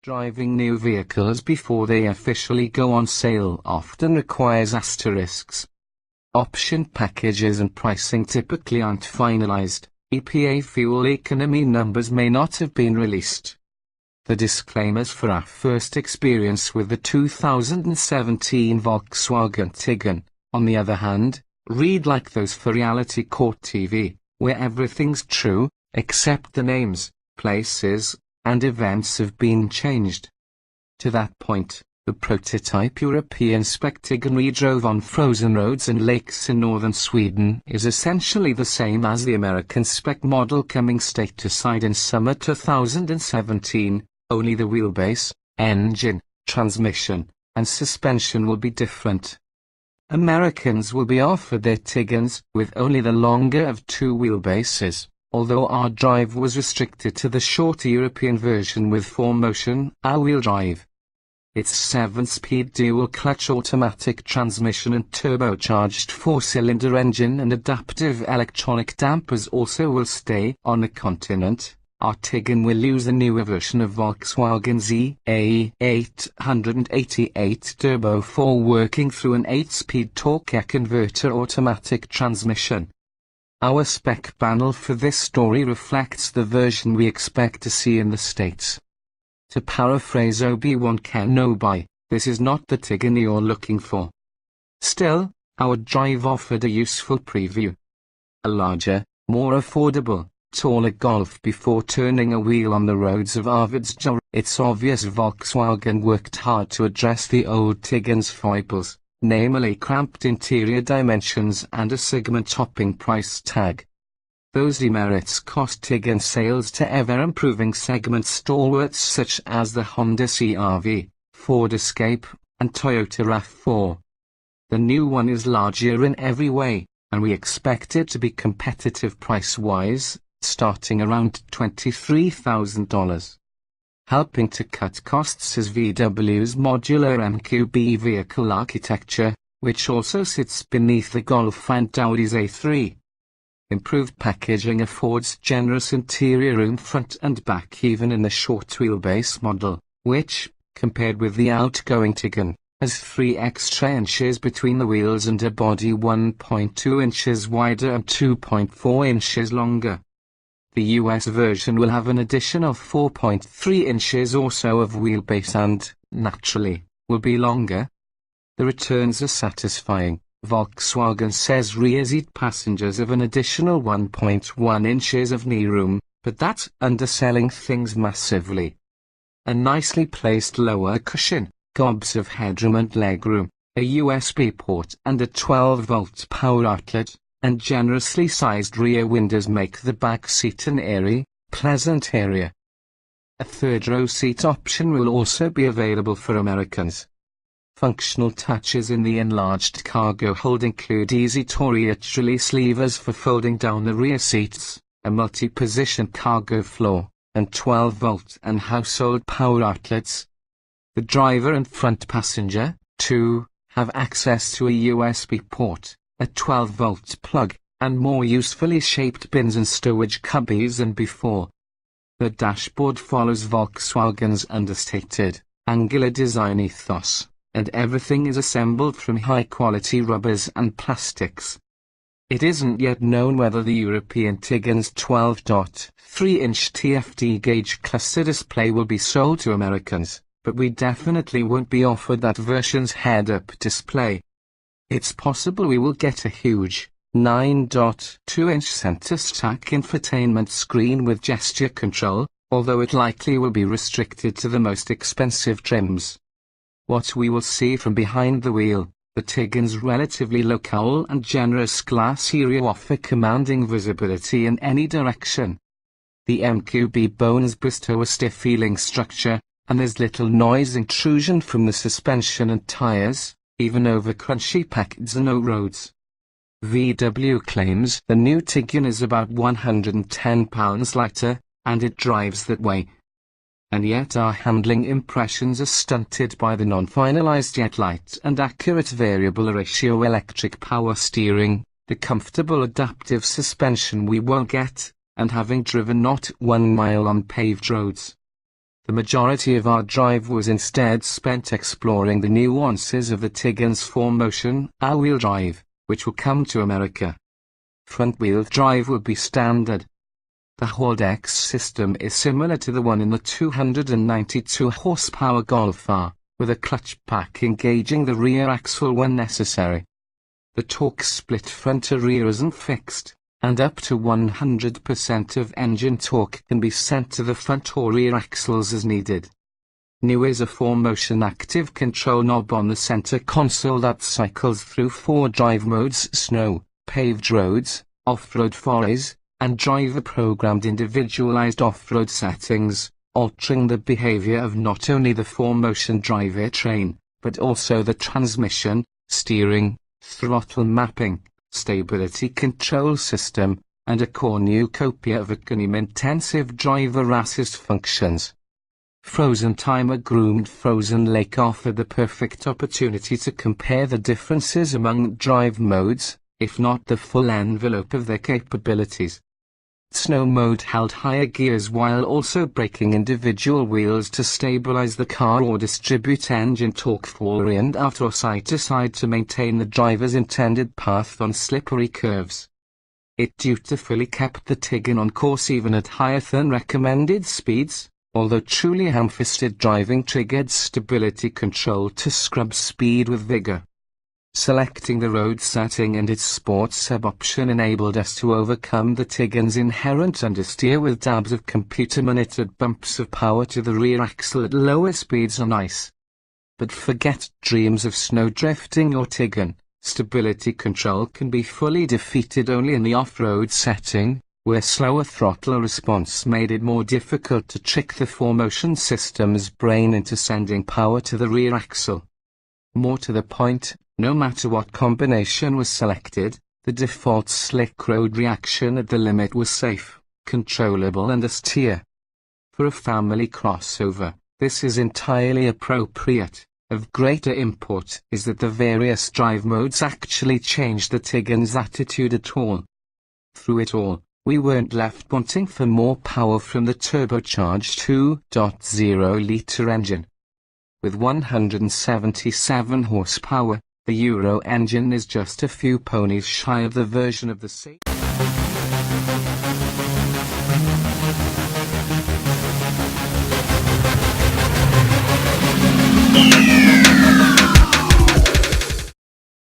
Driving new vehicles before they officially go on sale often requires asterisks. Option packages and pricing typically aren't finalized. EPA fuel economy numbers may not have been released. The disclaimers for our first experience with the 2017 Volkswagen Tiguan, on the other hand, read like those for reality court TV, where everything's true, except the names, places, and events have been changed. To that point, the prototype European spec Tiguan we drove on frozen roads and lakes in northern Sweden is essentially the same as the American spec model coming stateside in summer 2017, only the wheelbase, engine, transmission, and suspension will be different. Americans will be offered their Tiguans with only the longer of two wheelbases, although our drive was restricted to the shorter European version with 4-motion, all-wheel drive. Its 7-speed dual-clutch automatic transmission and turbocharged 4-cylinder engine and adaptive electronic dampers also will stay on the continent. Our Tiguan will use the newer version of Volkswagen's EA888 Turbo 4 working through an 8-speed torque converter automatic transmission. Our spec panel for this story reflects the version we expect to see in the States. To paraphrase Obi-Wan Kenobi, this is not the Tiguan you're looking for. Still, our drive offered a useful preview. A larger, more affordable, taller Golf before turning a wheel on the roads of Arvidsjaur. It's obvious Volkswagen worked hard to address the old Tiguan's foibles, namely cramped interior dimensions and a segment-topping price tag. Those demerits cost Tiguan sales to ever-improving segment stalwarts such as the Honda CR-V, Ford Escape, and Toyota RAV4. The new one is larger in every way, and we expect it to be competitive price-wise, starting around $23,000. Helping to cut costs is VW's modular MQB vehicle architecture, which also sits beneath the Golf and Audi's A3. Improved packaging affords generous interior room front and back even in the short wheelbase model, which, compared with the outgoing Tiguan, has 3 extra inches between the wheels and a body 1.2 inches wider and 2.4 inches longer. The US version will have an additional 4.3 inches or so of wheelbase and, naturally, will be longer. The returns are satisfying. Volkswagen says rear seat passengers have an additional 1.1 inches of knee room, but that's underselling things massively. A nicely placed lower cushion, gobs of headroom and legroom, a USB port and a 12-volt power outlet, and generously sized rear windows make the back seat an airy, pleasant area. A third-row seat option will also be available for Americans. Functional touches in the enlarged cargo hold include easy to-reach release levers for folding down the rear seats, a multi-position cargo floor, and 12-volt and household power outlets. The driver and front passenger, too, have access to a USB port, a 12-volt plug, and more usefully shaped bins and stowage cubbies than before. The dashboard follows Volkswagen's understated, angular design ethos, and everything is assembled from high-quality rubbers and plastics. It isn't yet known whether the European Tiguan's 12.3-inch TFT gauge cluster display will be sold to Americans, but we definitely won't be offered that version's head-up display. It's possible we will get a huge, 9.2-inch center-stack infotainment screen with gesture control, although it likely will be restricted to the most expensive trims. What we will see from behind the wheel, the Tiguan's relatively low cowl and generous glass area offer commanding visibility in any direction. The MQB bones bestow a stiff-feeling structure, and there's little noise intrusion from the suspension and tires, even over crunchy packed snow roads. VW claims the new Tiguan is about 110 pounds lighter, and it drives that way. And yet our handling impressions are stunted by the non-finalized yet light and accurate variable ratio electric power steering, the comfortable adaptive suspension we won't get, and having driven not 1 mile on paved roads. The majority of our drive was instead spent exploring the nuances of the Tiguan's 4-motion all-wheel drive, which will come to America. Front-wheel drive would be standard. The Haldex system is similar to the one in the 292 horsepower Golf R, with a clutch pack engaging the rear axle when necessary. The torque split front to rear isn't fixed, and up to 100% of engine torque can be sent to the front or rear axles as needed. New is a 4-motion active control knob on the center console that cycles through 4 drive modes: snow, paved roads, off-road forays, and driver-programmed individualized off-road settings, altering the behavior of not only the 4-motion drivetrain, but also the transmission, steering, throttle mapping, stability control system, and a cornucopia of economy-intensive driver assist functions. Frozen Timer groomed Frozen Lake offered the perfect opportunity to compare the differences among drive modes, if not the full envelope of their capabilities. Snow mode held higher gears while also braking individual wheels to stabilize the car or distribute engine torque forward and out or side to side to maintain the driver's intended path on slippery curves. It dutifully kept the Tiguan on course even at higher than recommended speeds, although truly ham-fisted driving triggered stability control to scrub speed with vigor. Selecting the road setting and its sport sub option enabled us to overcome the Tiguan's inherent understeer with dabs of computer-monitored bumps of power to the rear axle at lower speeds on ice. But forget dreams of snow drifting or Tiguan. Stability control can be fully defeated only in the off-road setting, where slower throttle response made it more difficult to trick the 4-motion system's brain into sending power to the rear axle. More to the point, no matter what combination was selected, the default slick road reaction at the limit was safe, controllable and austere. For a family crossover, this is entirely appropriate. Of greater import is that the various drive modes actually changed the Tiguan's attitude at all. Through it all, we weren't left wanting for more power from the turbocharged 2.0-liter engine. With 177 horsepower, the Euro engine is just a few ponies shy of the version of the same.